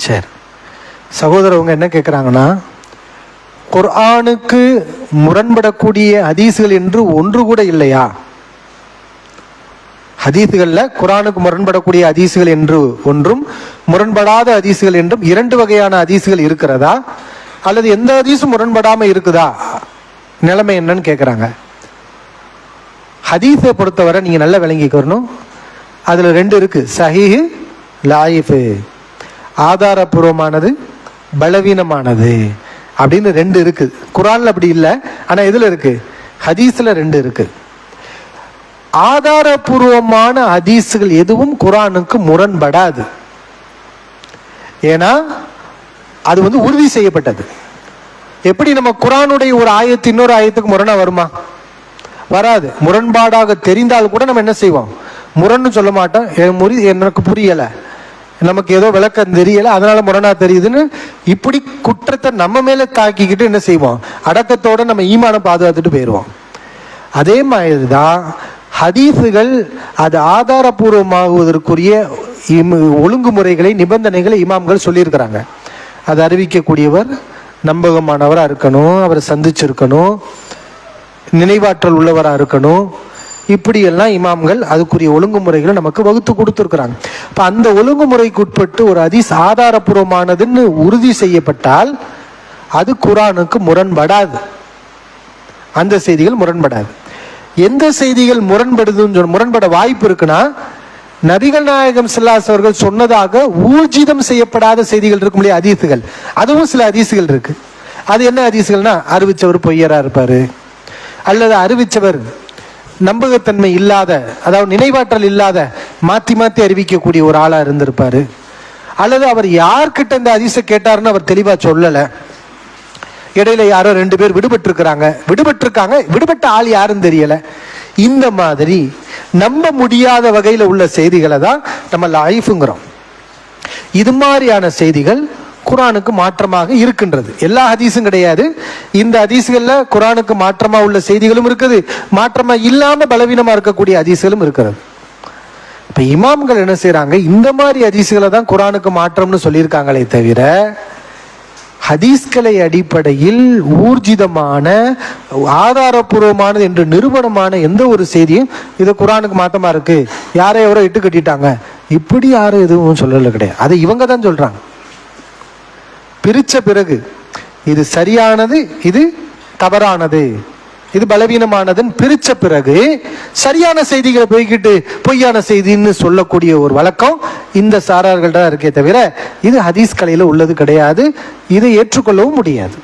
சரி, சகோதரவங்க என்ன கேட்குறாங்கன்னா, குர்ஆனுக்கு முரண்படக்கூடிய ஹதீஸ்கள் என்று ஒன்று கூட இல்லையா? ஹதீஸ்களில் குர்ஆனுக்கு முரண்படக்கூடிய ஹதீஸ்கள் என்று ஒன்றும் முரண்படாத ஹதீஸ்கள் என்றும் இரண்டு வகையான ஹதீஸ்கள் இருக்கிறதா, அல்லது எந்த ஹதீஸும் முரண்படாமல் இருக்குதா? நிலைமை என்னன்னு கேட்குறாங்க. ஹதீஸை பொறுத்தவரை நீங்கள் நல்லா விளங்கிக்கணும். அதில் ரெண்டு இருக்குது, சஹீஹ் லாயிஃபு, ஆதாரபூர்வமானது பலவீனமானது அப்படின்னு ரெண்டு இருக்குது. குர்ஆன்ல அப்படி இல்லை, ஆனால் எதில் இருக்குது? ஹதீஸில் ரெண்டு இருக்குது. ஆதாரபூர்வமான ஹதீஸுகள் எதுவும் குர்ஆனுக்கு முரண்படாது. ஏன்னா அது உறுதி செய்யப்பட்டது. எப்படி நம்ம குர்ஆனுடைய ஒரு ஆயத்து இன்னொரு ஆயத்துக்கு முரணா வருமா? வராது. முரண்பாடாக தெரிந்தால் கூட நம்ம என்ன செய்வோம்? முரண்னு சொல்ல மாட்டோம். எனக்கு புரியலை, நமக்கு ஏதோ விளக்கம் தெரியலை, அதனால முரணா தெரியுதுன்னு இப்படி குற்றத்தை நம்ம மேல தாக்கிக்கிட்டு என்ன செய்வோம்? அடக்கத்தோட நம்ம ஈமானை பாதுகாத்துட்டு போயிடுவோம். அதே மாதிரி தான் ஹதீஸுகள் அது ஆதாரபூர்வமாகுவதற்குரிய ஒழுங்குமுறைகளை, நிபந்தனைகளை இமாம்கள் சொல்லியிருக்கிறாங்க. அதை அறிவிக்கக்கூடியவர் நம்பகமானவராக இருக்கணும், அவரை சந்திச்சிருக்கணும், நினைவாற்றல் உள்ளவராக இருக்கணும். இப்படியெல்லாம் இமாம்கள் அதுக்குரிய ஒழுங்குமுறைகளை நமக்கு வகுத்து கொடுத்துருக்குறாங்க. இப்போ அந்த ஒழுங்குமுறைக்கு உட்பட்டு ஒரு ஹதீஸ் ஆதாரபூர்வமானதுன்னு உறுதி செய்யப்பட்டால் அது குர்ஆனுக்கு முரண்படாது. அந்த செய்திகள் முரண்படாது. எந்த செய்திகள் முரண்பட வாய்ப்பு இருக்குன்னா, நபிகள் நாயகம் ஸல்லல்லாஹு அலைஹி வஸல்லம் அவர்கள் சொன்னதாக ஊர்ஜிதம் செய்யப்படாத செய்திகள் இருக்கும் இல்லையா, ஹதீஸுகள். அதுவும் சில ஹதீஸுகள் இருக்கு. அது என்ன ஹதீஸுகள்னா, அறிவிச்சவர் பொய்யரா இருப்பாரு, அல்லது அறிவிச்சவர் நம்பகத்தன்மை இல்லாத, அதாவது நினைவாற்றல் இல்லாத, மாற்றி மாற்றி அறிவிக்கக்கூடிய ஒரு ஆளாக இருந்திருப்பாரு, அல்லது அவர் யார்கிட்ட இந்த ஹதீஸை கேட்டாருன்னு அவர் தெளிவாக சொல்லலை, இடையில யாரோ ரெண்டு பேர் விடுபட்டிருக்காங்க, விடுபட்ட ஆள் யாருன்னு தெரியல. இந்த மாதிரி நம்ப முடியாத வகையில் உள்ள செய்திகளை தான் நம்ம லைஃப்ங்கிறோம். இது மாதிரியான செய்திகள் குர்ஆனுக்கு மாற்றமாக இருக்கின்றது. எல்லா ஹதீஸும் கிடையாது. இந்த ஹதீஸ்களில் குர்ஆனுக்கு மாற்றமாக உள்ள செய்திகளும் இருக்குது, மாற்றமாக இல்லாமல் பலவீனமாக இருக்கக்கூடிய ஹதீஸ்களும் இருக்கிறது. இப்போ இமாம்கள் என்ன செய்கிறாங்க, இந்த மாதிரி ஹதீஸ்களை தான் குர்ஆனுக்கு மாற்றம்னு சொல்லியிருக்காங்களே தவிர, ஹதீஸ்களை அடிப்படையில் ஊர்ஜிதமான ஆதாரபூர்வமானது என்று நிரூபணமான எந்த ஒரு செய்தியும் இது குர்ஆனுக்கு மாற்றமாக இருக்கு, யாரை எவரோ இட்டு கட்டிட்டாங்க, இப்படி யாரும் எதுவும் சொல்லலை கிடையாது. அதை இவங்க தான் சொல்றாங்க. பிரிச்ச பிறகு இது சரியானது, இது தவறானது, இது பலவீனமானதுன்னு பிரிச்ச பிறகு சரியான செய்திகளை போய்கிட்டு பொய்யான செய்தின்னு சொல்லக்கூடிய ஒரு வழக்கம் இந்த சாரார்கள்ட்ட இருக்கே தவிர இது ஹதீஸ் கலையில உள்ளது கிடையாது. இதை ஏற்றுக்கொள்ளவும் முடியாது.